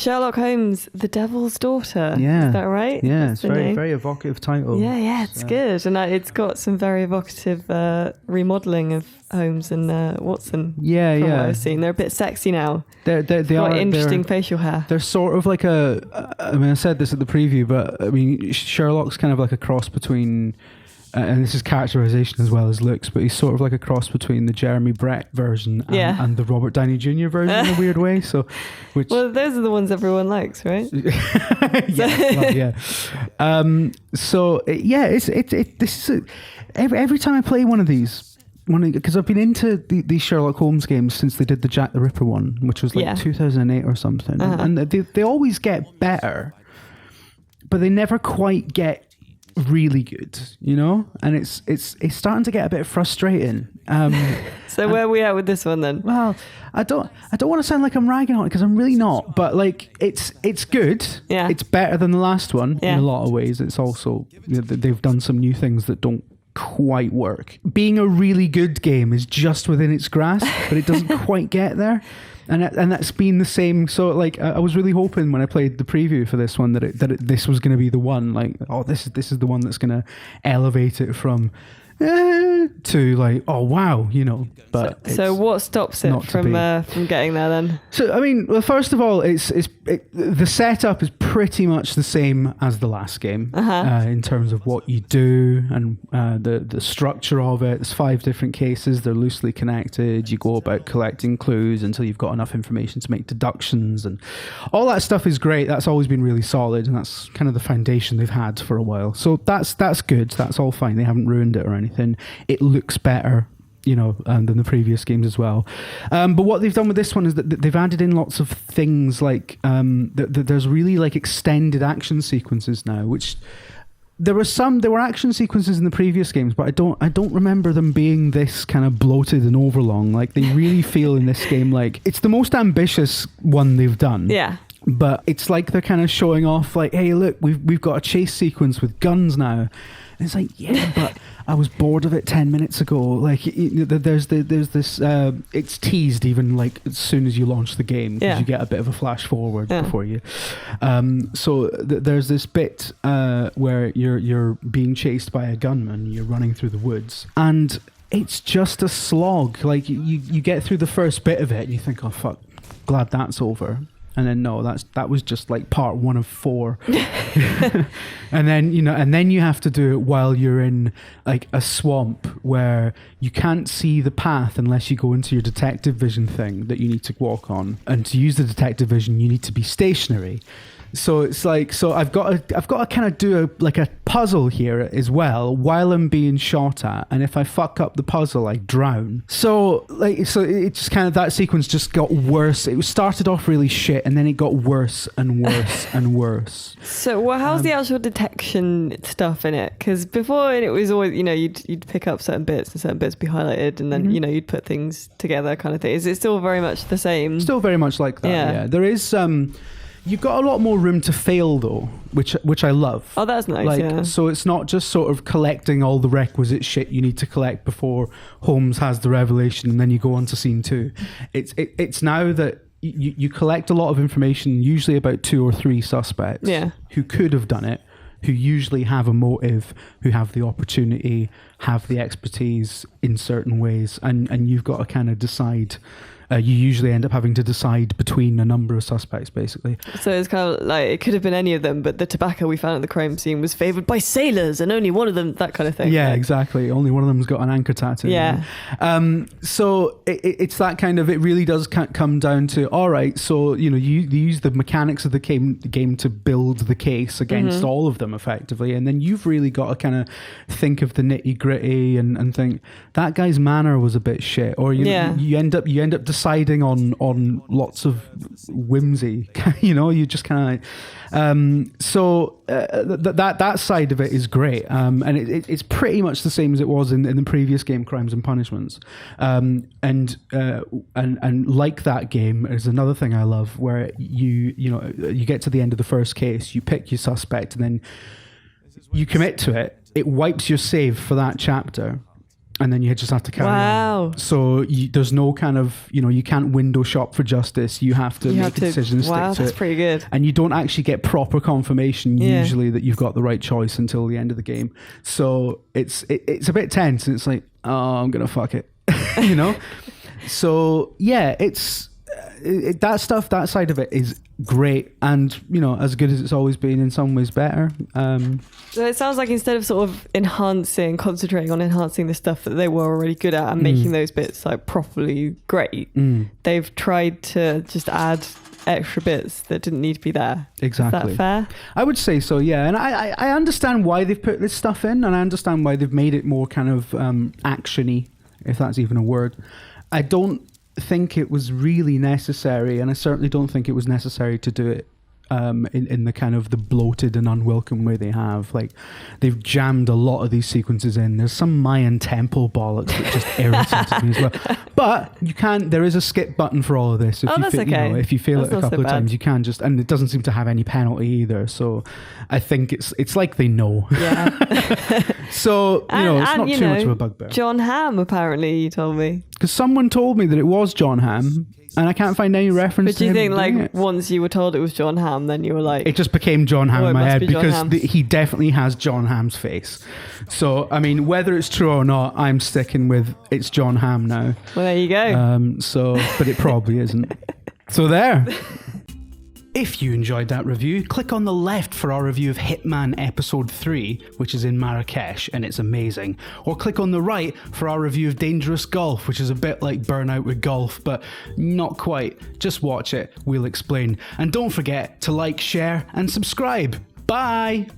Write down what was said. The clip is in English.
Sherlock Holmes, The Devil's Daughter. Yeah. Is that right? Yeah, That's it's very evocative title. Yeah, it's good. And it's got some very evocative remodeling of Holmes and Watson. Yeah, from yeah. what I've seen. They're a bit sexy now. They Quite interesting facial hair. They're sort of like I said this at the preview, but I mean, Sherlock's kind of like a cross between, and this is characterization as well as looks, but he's sort of like a cross between the Jeremy Brett version and the Robert Downey Jr. version in a weird way. So, well, those are the ones everyone likes, right? Every time I play one of these, because I've been into these Sherlock Holmes games since they did the Jack the Ripper one, which was like 2008 or something, and they always get better, but they never quite get really good, and it's starting to get a bit frustrating. So where are we at with this one then? Well, I don't want to sound like I'm ragging on it because I'm really not, but like it's good. Yeah, it's better than the last one in a lot of ways. It's also they've done some new things that don't quite work. Being a really good game is just within its grasp, but it doesn't quite get there. And that's been the same. So like I was really hoping when I played the preview for this one that this was going to be the one. Like, oh, this is the one that's going to elevate it from to like, oh wow, But so what stops it from getting there then? So I mean, well, first of all, the setup is pretty much the same as the last game in terms of what you do and the structure of it. There's 5 different cases. They're loosely connected. You go about collecting clues until you've got enough information to make deductions, and all that stuff is great. That's always been really solid, and that's kind of the foundation they've had for a while. So that's good. That's all fine. They haven't ruined it or anything. It looks better, than the previous games as well. But what they've done with this one is that they've added in lots of things like there's really like extended action sequences now, which there were action sequences in the previous games, but I don't remember them being this kind of bloated and overlong. Like they really feel in this game like it's the most ambitious one they've done. Yeah. But it's like they're kind of showing off like, hey, look, we've got a chase sequence with guns now. And it's like, yeah, but I was bored of it 10 minutes ago. Like, there's this, it's teased even like as soon as you launch the game, because you get a bit of a flash forward before you. So there's this bit where you're being chased by a gunman, you're running through the woods, and it's just a slog. Like you get through the first bit of it and you think, oh fuck, glad that's over. And then no, that was just like part 1 of 4. And then you have to do it while you're in like a swamp where you can't see the path unless you go into your detective vision thing that you need to walk on. And to use the detective vision, you need to be stationary. So it's like, I've got to kind of do a puzzle here as well while I'm being shot at, and if I fuck up the puzzle, I drown. So it just kind of, that sequence just got worse. It started off really shit, and then it got worse and worse and worse. So how's the actual detection stuff in it? Because before it was always, you'd pick up certain bits and certain bits be highlighted, and then you'd put things together, kind of thing. Is it still very much the same? Still very much like that. Yeah. There is you've got a lot more room to fail though, which I love. Oh, that's nice. So it's not just sort of collecting all the requisite shit you need to collect before Holmes has the revelation and then you go on to scene 2. It's now that you collect a lot of information, usually about 2 or 3 suspects who could have done it, who usually have a motive, who have the opportunity, have the expertise in certain ways, and you've got to kind of decide. You usually end up having to decide between a number of suspects, basically. So it's kind of like, it could have been any of them, but the tobacco we found at the crime scene was favoured by sailors, and only one of them, that kind of thing. Yeah, exactly. Only one of them's got an anchor tattoo. Yeah. So it's that kind of, it really does come down to, all right, so, you use the mechanics of the game to build the case against all of them, effectively, and then you've really got to kind of think of the nitty gritty and think, that guy's manner was a bit shit, or you end up deciding on lots of whimsy. You just kind of that side of it is great, and it's pretty much the same as it was in the previous game, Crimes and Punishments, and like that game is another thing I love, where you get to the end of the first case, you pick your suspect, and then you commit to it. It wipes your save for that chapter. and then you just have to carry Wow. on. So there's no kind of, you can't window shop for justice. You have to make a decision, stick wow, to that's it. pretty good. And you don't actually get proper confirmation Yeah. usually that you've got the right choice until the end of the game. So it's a bit tense, and it's like, oh, I'm gonna fuck it, So yeah, it's that stuff. That side of it is great, and as good as it's always been, in some ways better. So it sounds like instead of sort of concentrating on enhancing the stuff that they were already good at and making those bits like properly great, they've tried to just add extra bits that didn't need to be there. Exactly. Is that fair? I would say so, yeah. And I understand why they've put this stuff in, and I understand why they've made it more kind of action-y, if that's even a word. I don't think it was really necessary, and I certainly don't think it was necessary to do it in the kind of the bloated and unwelcome way they have. Like, they've jammed a lot of these sequences in. There's some Mayan temple bollocks that just irritated me as well. But there is a skip button for all of this. If that's okay. If you fail That's it a not couple so of times, bad. you can just, and it doesn't seem to have any penalty either. So I think it's like they know. Yeah. So, it's not too much of a bugbear. John Hamm, apparently, you told me. Because someone told me that it was John Hamm, and I can't find any reference But to do you him think, like, doing it. once you were told it was John Hamm, then you were like... It just became John Hamm Oh, it in my must head be John because Hamm's. he definitely has John Hamm's face. So, I mean, whether it's true or not, I'm sticking with it's John Hamm now. Well, there you go. But it probably isn't. So there. If you enjoyed that review, click on the left for our review of Hitman Episode 3, which is in Marrakesh, and it's amazing. Or click on the right for our review of Dangerous Golf, which is a bit like Burnout with golf, but not quite. Just watch it, we'll explain. And don't forget to like, share, and subscribe. Bye!